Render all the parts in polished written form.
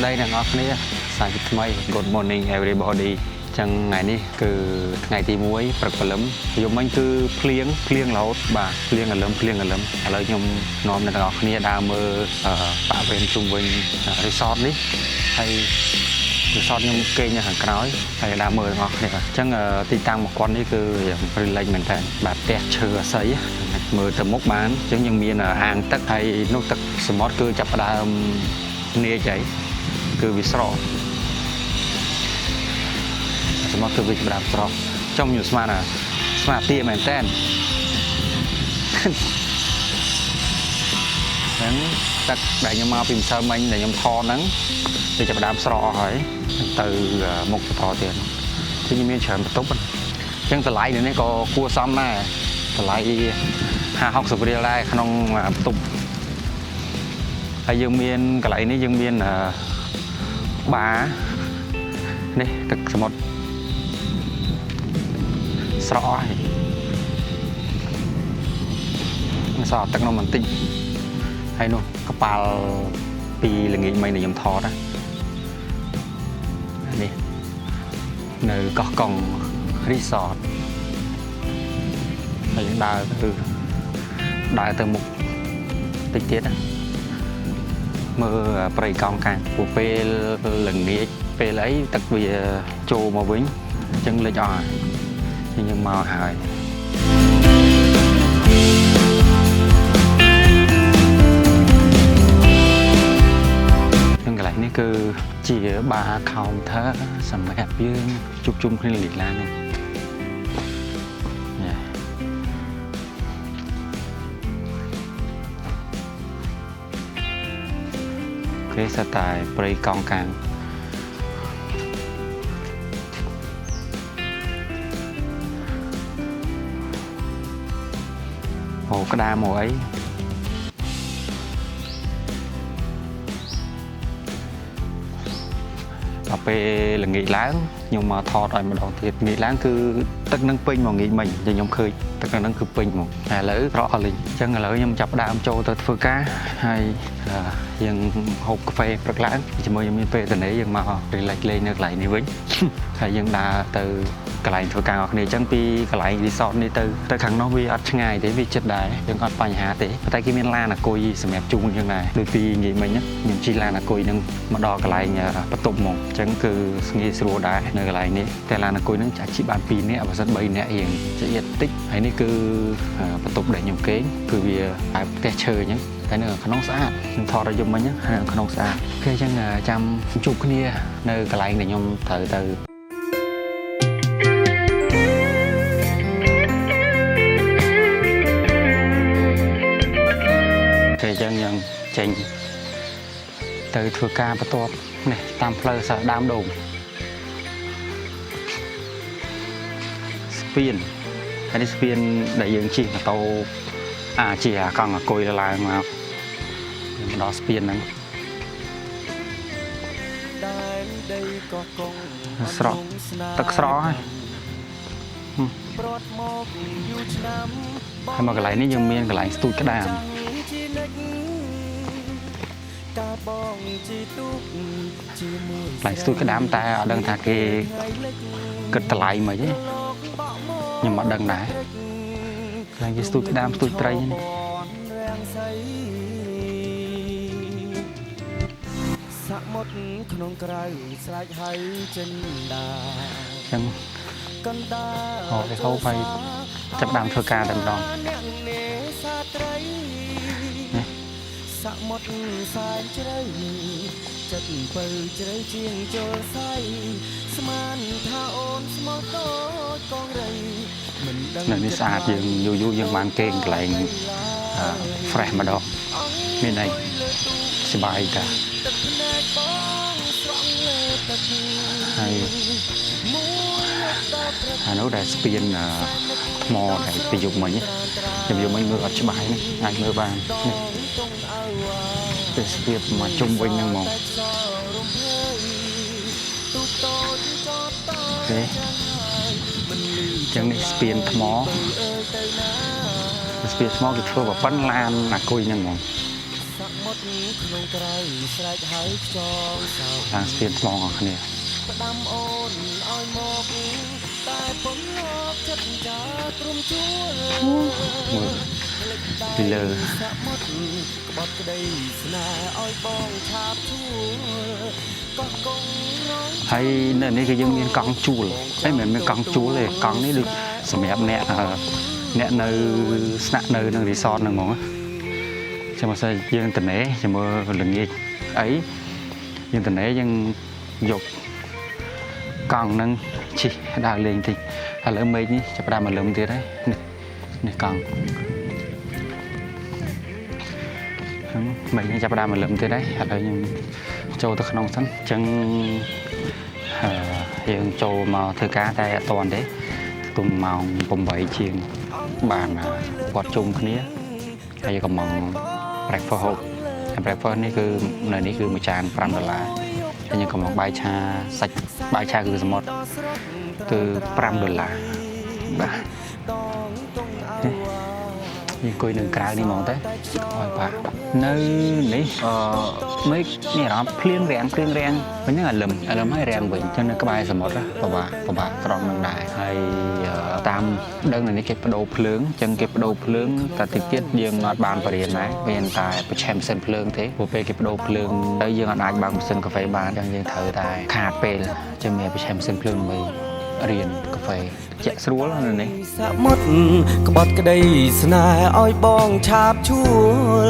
đây là ngọc này sáng mai good morning everybody chẳng ngàyនេះគឺថ្ងៃទី1ព្រឹកព្រលឹមខ្ញុំមិញគឺភ្លៀងរហូតបាទភ្លៀងអលឹមឥឡូវខ្ញុំនាំអ្នកទាំងអស់គ្នាដើរមើលបាក់វេនជុំវិញ resort នេះហើយ resort ខ្ញុំគេងនៅខាងក្រោយហើយដើរមើលទាំងអស់គ្នាអញ្ចឹងទីតាំងមកគាត់នេះគឺrelax មែនតើបាទផ្ទះឈើអាស័យមើលទៅមុខបានអញ្ចឹងយើងមានអាងទឹកហើយនោះទឹកសមុទ្រគឺចាប់ផ្ដើមនាចហើយគឺវាស្រក สมมติคือวิจารณ์สอบจมอยู่สมาร์ทตีเหมือนแต้นนั้นตักได้ยมมาพิมพ์เสริมมันได้ยมทอนั้นวิจารณ์สอบหอยtừ mộtทอเตียนที่ยังมีเฉินประตูยังตะไลเดี๋ยวนี้ก็กลัวซ้ำแน่ตะไลหาหอกสุบเรียได้ขนมประตูไอ้ยังมีกะไลนี้ยังมีบานี่ตักสมมติ ស្រកហើយសតទឹកនោះមិនតិចហើយនោះកប៉ាល់ពីល្ងាចមិញដែលខ្ញុំថតនេះនៅកោះកុង resort ហើយយើងដើរទៅមុខតិចទៀតមើលព្រៃកោងកាងពួកពេលល្ងាចពេលអីទឹកវាចូលមកវិញអញ្ចឹងលេចអស់ nhưng màu hài nhưng cái nàyนี่คือchỉ ba khâu thở sầm đẹp với chụp chung khi liệt lan này cái style play con càng hồ cái đa mùa ấy ở pe là nghỉ láng nhưng mà thọt rồi mà đầu thiệt nghỉ láng cứ tất nâng pin mà nghỉ mình cho nhóm khơi tất cả nâng cứ pin một lỡ rõ liền chân là lỡ nhóm chập đam trâu tới phơi cá hay dân hộp cà phê rất láng chỉ mới nhóm pe từ nãy dân mà để lại lên nước lại này với hay dân đa từ cái này thôi càng này chẳng pi cái này resort này từ khẳng nó vi ăn ngày để vi chất đài đừng còn phải hạ thế tại cái miền la là coi sầm đẹp chung như này đôi khi nghĩ mình nhá nhưng chỉ là coi nhưng mà đo cái này nhà bắt tục một chẳng cứ nghĩ sửa đá nơi cái này nàyแต่là coi nó chả chỉ bàn pin nè và rất bay nè hiện sẽ nhiệt tích hay này cứ bắt tục để nhung kế cứ vì phải tè chơi nhá cái nữa khả năng xa nhưng thò ra dùng mình nhá khả năng xa cái chẳng chăm chụp cái này nơi cái này để nhung thử từ chân nhận chỉnh từ thừa ca bắt tuột này tam phơi sợ đam đồn spin cái spin đại dương chỉ là tàu chỉ còn là cùi là mà đó spinហ្នឹងស្រកទឹកស្រកហើយមកកន្លែងនេះយើងមានកន្លែងស្ទូចក្តាម lại tôi cái đám ta ở đằng ta kia cất lại mà chứ nhưng mà đằng này lại tôi cái đám tôi trai chẳng họ thì không phải chấp đám thơ ca đằng đó một sai chơi chất bờ chơi chiêng cho say sman tha ôn smart con rầy mình đi xa dương du du dương mang kênh lại fresh mà đó bên này sẽ bài cả hay nó đã spin mò để sử dụng mình nhé dùng mình ngược cho bài này ngay ngược vàng cái việc mà chung quanh năng màu ok chẳng này spin mó cái phơ và bắn lan là coi năng màu ឡើងស្ពានថ្លងអស់គ្នាពីលើហើយនៅនេះគឺយើងមានកង់ជួលហើយមិនមានកង់ជួលទេកង់នេះដូចសម្រាប់អ្នកនៅស្នាក់នៅនឹងរីសតហ្នឹងហ្មងចាំមកស្អីយើងតនេជាមួយល្ងាចអីយើងតនេយើងយកកង់ហ្នឹងជិះដើរលេងតិចឥឡូវមេឃនេះចាប់ផ្ដើមមកលឹមទៀតហើយនេះកង់មេឃនេះចាប់ផ្ដើមមកលឹមទៀតហើយឥឡូវខ្ញុំចូលទៅក្នុងសិនអញ្ចឹងយើងចូលមកធ្វើការតែអត់ទាន់ទេទុំម៉ោង8ជាងបានគាត់ជុំគ្នាហើយកំង breakfast ហូប breakfast នេះគឺនៅនេះគឺមួយចាន$5ហើយខ្ញុំកំងបាយឆាសាច់បាយឆាគឺសមុទ្រគឺ$5បាទយើងអង្គុយនៅក្រៅនេះហ្មងទៅអើយបាទនៅនេះមេឃនេះអារម្មណ៍ភ្លៀងរាំងវិញហ្នឹងអាលឹមហើយរាំងវិញចឹងនៅក្បែរសមុទ្រពិបាកត្រង់នឹងដែរហើយតាមដឹងនៅនេះគេបដូរភ្លើងចឹងគេបដូរភ្លើងតែតិចទៀតយើងអត់បានបរិញ្ញាដែរមានតែប្រឆេះម៉ាស៊ីនភ្លើងទេព្រោះពេលគេបដូរភ្លើងទៅយើងអត់អាចបើកម៉ាស៊ីនកាហ្វេបានចឹងយើងត្រូវតែខាតពេលចឹងមានប្រឆេះម៉ាស៊ីនភ្លើងដើម្បីរៀនកាហ្វេជាក់ស្រួលនៅនេះសមុទ្រក្បត់ក្តីស្នេហ៍ឲ្យបងឆាបឈួល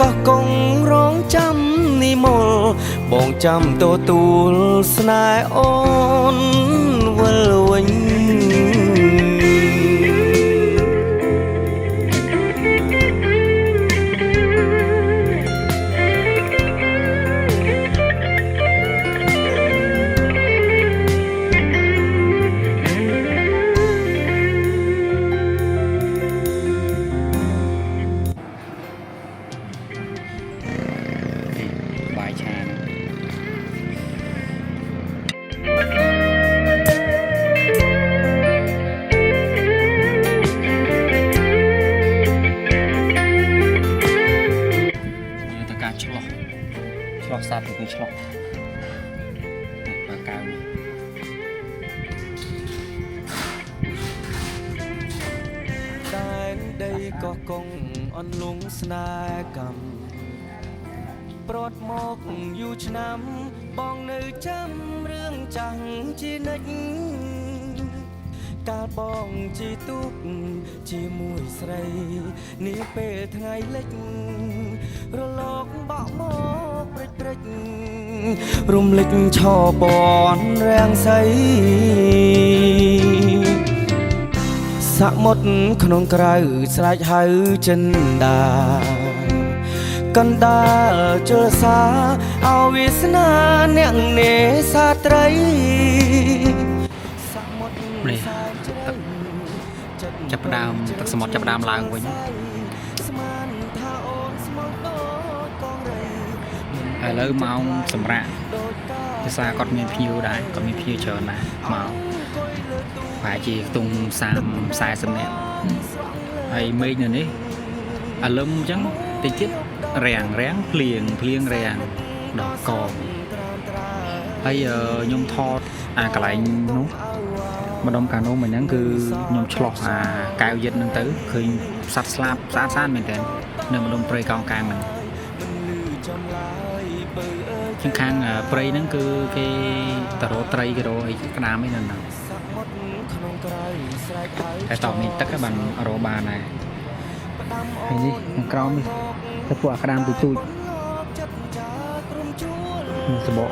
កោះកងរងចាំនិមលបងចាំទទួលស្នេហ៍អូនវិលវិញឆ្លោះសាប់គឺឆ្លោះបើកៅតែដីក៏គង់អន្លង់ស្នេហ៍កម្មប្រត់មកយូរឆ្នាំបងនៅចាំរឿងចាំងជានិច្ចកាលបងជីទូកជាមួយស្រីនេះពេលថ្ងៃលិចរលកបក់មកព្រិចរំលេចឆោបនរាំងសីសមុទ្រក្នុងក្រៅស្រែកហៅចិនដាកណ្ដាលជលសាអវាសនាអ្នកនេសាត្រីនេះចាប់ផ្ដើមទឹកសមុទ្រចាប់ផ្ដើមឡើងវិញឥឡូវម៉ោងសម្រាប់ភាសាគាត់មានភ្ញៀវដែរគាត់មានភ្ញៀវច្រើនដែរមកប្រហែលជាខ្ទង់30-40នាក់ហើយមេឃនៅនេះអាលឹមអញ្ចឹងតិចទៀតរាំងភ្លៀងរាំងដល់កហើយខ្ញុំថតអាកន្លែងនោះម្ដុំកាណូមិញហ្នឹងគឺខ្ញុំឆ្លោះអាកែវយិតហ្នឹងទៅឃើញសត្វស្លាបស្អាតមែនតើនៅម្ដុំព្រៃកោងកាងហ្នឹងជាងខាងព្រៃហ្នឹងគឺគេតរោត្រីគេរោអីក្តាមអីហ្នឹងតែតោះមានទឹកបានរោបានដែរហើយនេះខាងក្រោមនេះទៅពួកអាក្តាមទូចសបក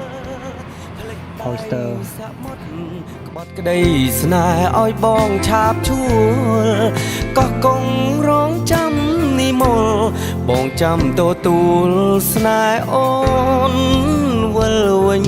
Oyster ក្បត់ក្តីស្នេហ៍ឲ្យបងឆាបឈួលកោះកងរងចាំនិមលបងចាំទទួលស្នេហ៍អូនវិលវិញ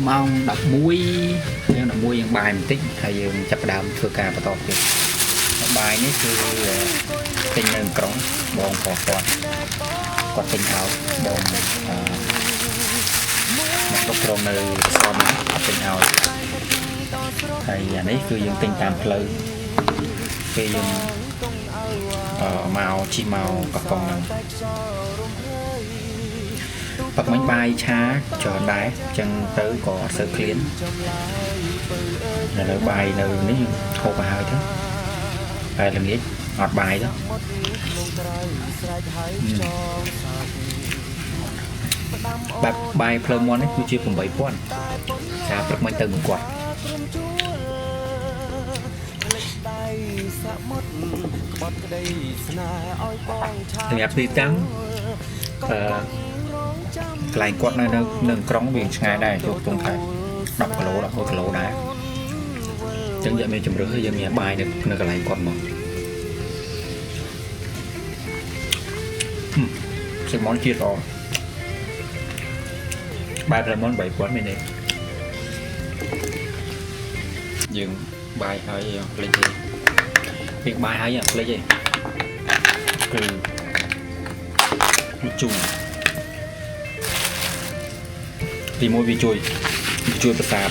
ម៉ោង 11 យើង 11 យើង bài một tích hay dương chập đàm thưa ca và to kìa bài nàyคือtình nâng cống bông phò phò quạt tình áo bông một lúc rong nơi son tình áo thầy nàyคือdương tình tam pleu cái dương màu chi màu có con bật bánh bay chá cho đáy chân tới có sơ cliến là bài nơi ní khô và hơi thế bài là nghĩ ngọt bài đó bài Plemon ấy chia cùng 7 phút sao bật máy từng quạt thì áp đi trắng lại quạt này nâng cống biển ngày đây chụp tung thầy đọc cái lỗ đá chẳng vậy mình chụp được hay dân nhà bài được nơi cái lại quạt mà sẽ món chia rồi bài là món 7 quán bên đây dừng bài hay lấy gì việc bài hay lấy gì từ chung thì mỗi vị chui bật sạp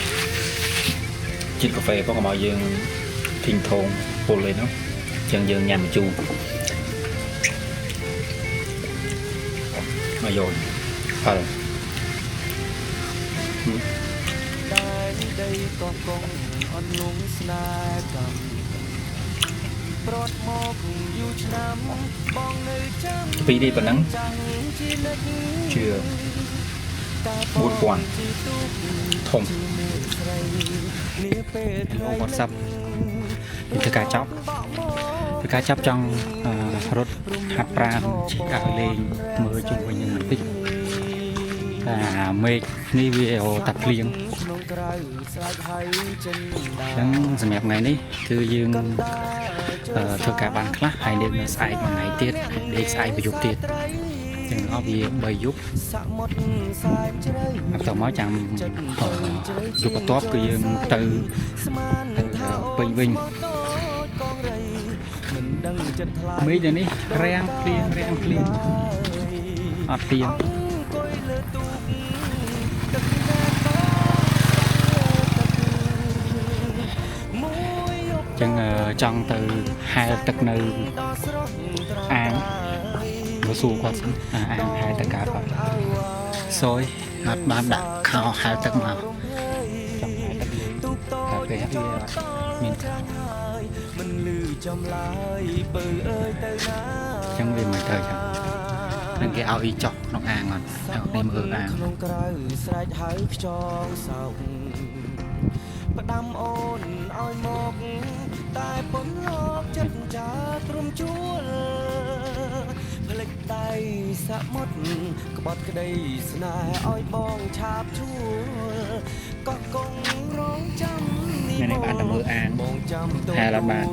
trên cà phê có cả mọi dương thình thôn bồn lên nó chân dương nhằm chung mà rồi vì đi phần nắng chưa buồn quan thông WhatsApp thì cá chắp trong rốt hạt pram chỉ cả lên mới chung với những tích mê ni video tập liền đang dần đẹp ngày này cứ dương thưa cả bạn khác hay nên sai bằng ngày tiết để sai về dục tiết chừng nó bị bày giúp tàu máu chẳng dục top cứ dương từ bình bình mấy giờ này rang clean ọt tiền chân trong từ hai tật nơi ăn bữa xù qua ăn hai tật cả rồi xôi ngọt bán đặt khao hai tật màu trong hai tật cà phê miền chẳng vì mấy thời chẳng nên cái ao y chọc nó ăn ngọt đem ở ăn đam ôn oi mộc tai pon lok chất cha trum chúa phịch tay sa mốtกบฏក្តីស្នេហ៍ឲ្យបងឆាបជួក៏គង់រងចាំនេះបានតែមើលអានបងចាំទៅហើយឡាបាន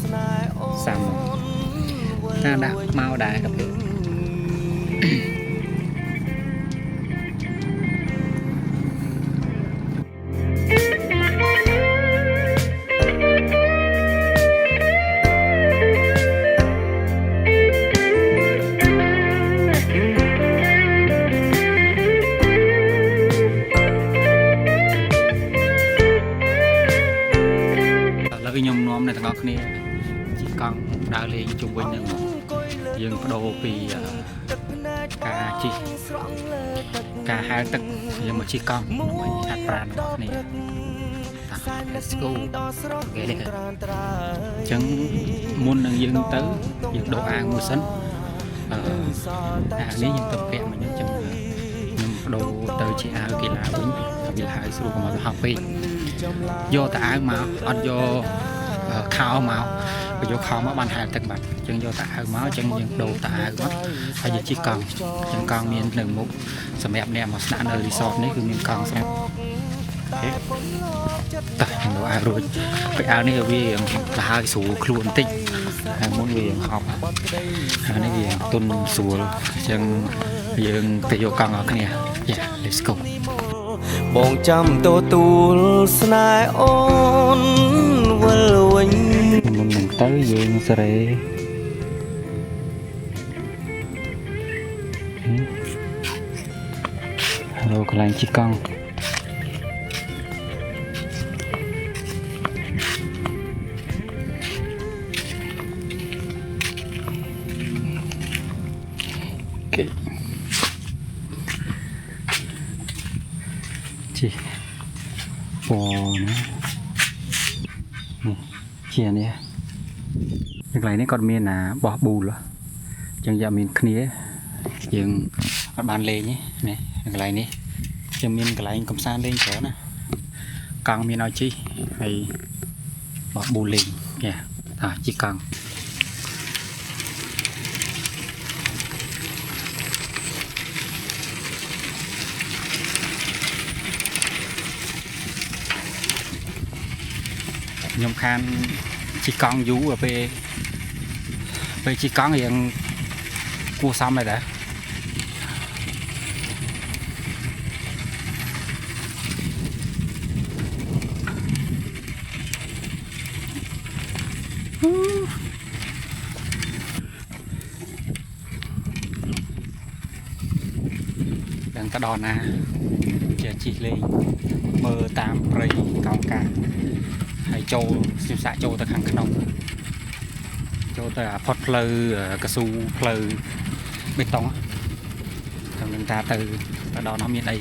ស្នេហ៍អូនសាំណាដាក់មកដែរกับលើខ្ញុំនាំអ្នកទាំងអស់គ្នាជីកង់ដើរលេងជុំវិញនឹងយើងបដូរពីការជិះការហែលទឹកយើងមកជិះកង់ដើម្បីហាត់ប្រាណរបស់គ្នាLet's go គេនេះអញ្ចឹងមុននឹងយើងទៅយើងដូរអាវមួយសិនអាវនេះយើងទៅពាក់មកអញ្ចឹងខ្ញុំបដូរទៅជាអាវកីឡាវិញវាហើយស្រួលកុំឲ្យហប់ពេកយកតែអាវមកអត់យកខោមកបើយកខោមកបានហែលទឹកបាត់អញ្ចឹងយកតែអាវមកអញ្ចឹងយើងដូរតែអាវមកហើយយើងជិះកង់អញ្ចឹងកង់មាននៅមុខសម្រាប់អ្នកមកស្នាក់នៅរីសតនេះគឺមានកង់សម្រាប់តែនៅអាវរួចពេលអាវនេះវាទៅហើយស្រួលខ្លួនបន្តិចហើយមុនវាហប់ហើយនេះវាទុនស្រួលអញ្ចឹងយើងទៅយកកង់អស់គ្នា Yeah let's go បងចាំទទួលស្នេហ៍អូនវិលវិញមុននឹងទៅយើងសេរីរកកន្លែងជិះកង់ជីពណ៌ណានេះជានេះកន្លែងនេះគាត់មានបោះប៊ូលអញ្ចឹងយកមានគ្នាយើងអត់បានលេងទេនេះកន្លែងនេះយើងមានកន្លែងកំសាន្តលេងច្រើនណាកង់មានឲ្យជិះហើយបោះប៊ូលេងគេថាជិះកង់ខ្ញុំខានជិះកង់យូរពេលជិះកង់រៀងគួរសមដែរដឹងទៅដល់ណាជាជិះលេងមើលតាមព្រៃកោងកាហើយចូលស្ទាបសាក់ចូលទៅខាងក្នុងចូលទៅផុតផ្លូវកស៊ូផ្លូវបេតុងតាមនឹងតាទៅដល់នោះមានអី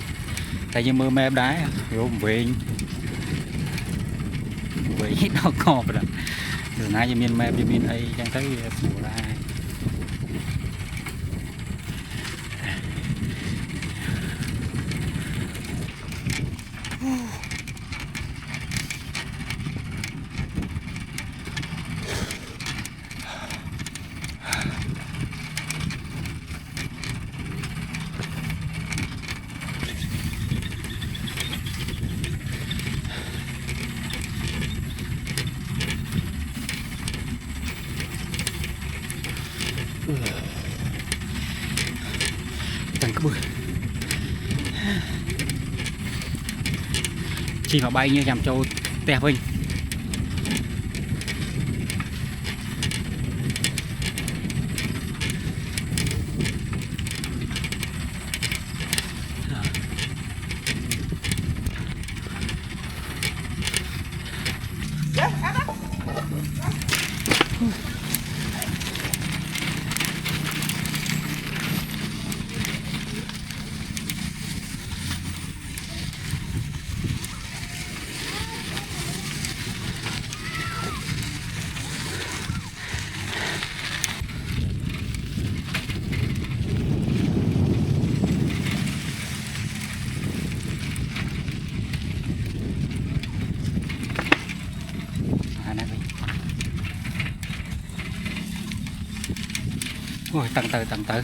តែយើងមើល map ដែររួមវិញដល់កបដល់từ nãy giờ miền map giờ miền ấy chẳng thấy sủa ra tầng cái bự chỉ vào bay như nhằm châu tè vinh ôi tầng từ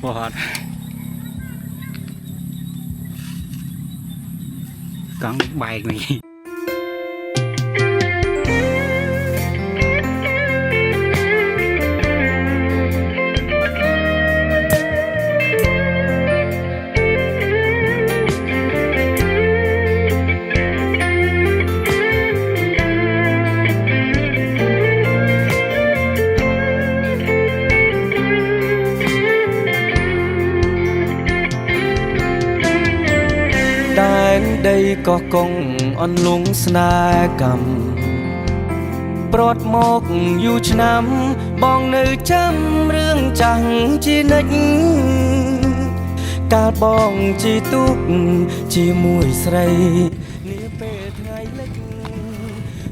bọt con bài này đây có công on lung sna cầm prot mok yu chnam bong nơi chăm rương chẳng chi nách cả bong chi túc chi mùi sray nia pe ngày lệch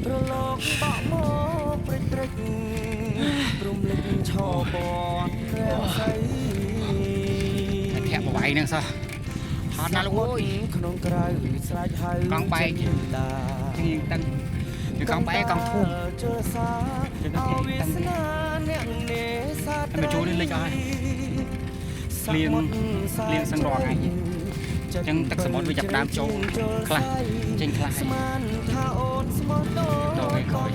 prolog bọ mô prech prech prum lệch cho bọt reo say thẹn một bài nữa sao hot na luôn ơi con bay nghiêng tăng con bay con thu anh chú đi lên cho ai liên sang đòn này chân tắc sớm với dập đám châu khai trên khai rồi khỏi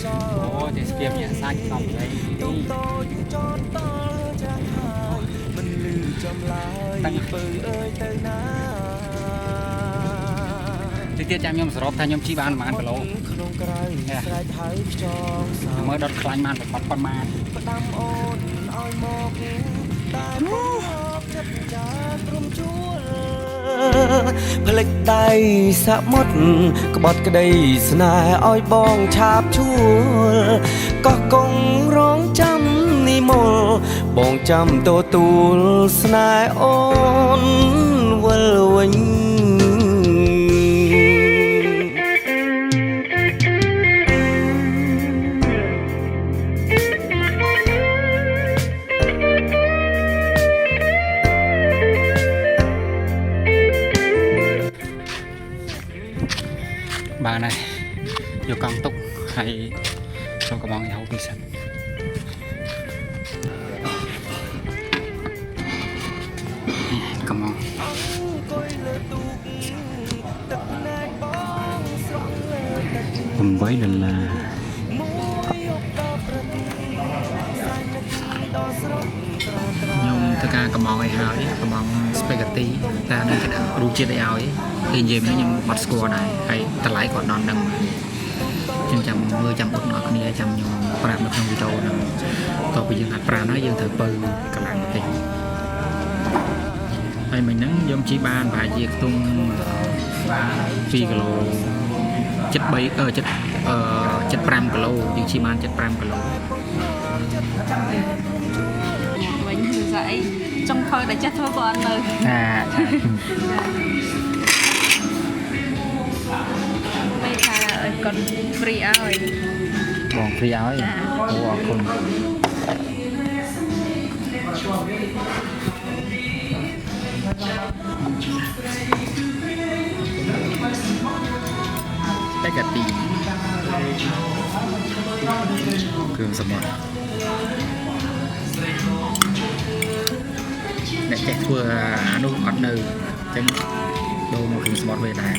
អូតែស្ពាមយ៉ាងសាច់សំឡេងនេះ ចតតចាស់ហើយមិនលឺចំឡាយពើអើយទៅណា តិចទៀតចាំខ្ញុំសរុបថាខ្ញុំជីបានប្រហែលគីឡូ ក្នុងក្រៅស្រែកហៅខ្យងសោ មើលដុតខ្លាញ់បានប៉ុន្មាន ផ្ដាំអូនឲ្យមកតែមកចិត្តចាព្រមជួលផ្លេចដៃសមុទ្រក្បត់ក្តីស្នេហ៍ឲ្យបងឆាបជួលក៏គង់រងចាំនិមលបងចាំទទួលស្នេហ៍អូនវិលវិញបានហើយយកកង់ទុកហើយចូលកំងឲ្យហូបពីសិនកំង$8ខ្ញុំធ្វើការកំងឲ្យហើយកំងស្ប៉េហ្គាទីតែនឹងគេដាក់រសជាតិឲ្យគេនិយាយមកខ្ញុំបាត់ស្គាល់ដែរហើយតម្លៃគាត់ដល់នឹងខ្ញុំចាំមើលចាំអ៊ុតអ្នកគ្នាចាំខ្ញុំប្រាប់នៅក្នុងវីដេអូហ្នឹងតោះពីយើងហាត់ប្រាណហើយយើងត្រូវបើកម្លាំងបន្តិចហើយមិញហ្នឹងខ្ញុំជីបានប្រហែលជាខ្ទង់2គីឡូ75គីឡូយើងជីបាន75គីឡូវិញគឺស្អីចង់ធ្វើតែចេះធ្វើក៏អត់នៅចាពេលថាគាត់ហ្វ្រីឲ្យបងហ្វ្រីឲ្យអូអរគុណតែកាទីគ្រឿងសមុទ្រអ្នកចេះធ្វើអានោះអត់នៅអញ្ចឹងដូរមកគ្រឿងសមុទ្រវិញដែរ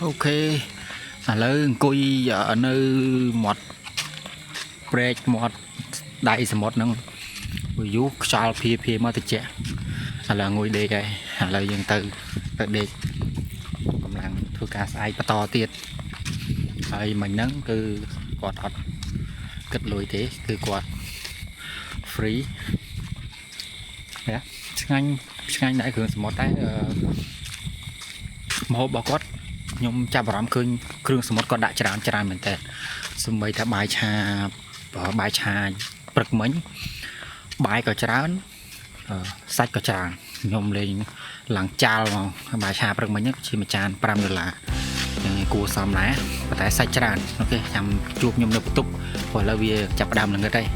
អូខេឥឡូវអង្គុយនៅមាត់ព្រែកមាត់ដៃសមុទ្រហ្នឹងយូរខ្យល់ភាមកតិចឥឡូវអង្គុយដេកហើយឥឡូវយើងទៅដេកកម្លាំងធ្វើការស្អែកបន្តទៀតហើយមិញហ្នឹងគឺគាត់អត់គិតលុយទេគឺគាត់ free ណាឆ្ងាញ់ដែរគ្រឿងសមុទ្រតែម្ហូបរបស់គាត់ខ្ញុំចាប់អារម្មណ៍ឃើញគ្រឿងសមុទ្រគាត់ដាក់ច្រើនមែនតើសម្បីថាបាយឆាព្រឹកមិញបាយក៏ច្រើនសាច់ក៏ច្រើនខ្ញុំលេងឡើងចាល់មកបាយឆាព្រឹកមិញហ្នឹងជាមួយចាន$5យ៉ាងគួរសមដែរប៉ុន្តែសាច់ច្រើនអូខេចាំជួបខ្ញុំនៅបន្ទប់ព្រោះឥឡូវវាចាប់ផ្ដើមល្ងឹតហើយ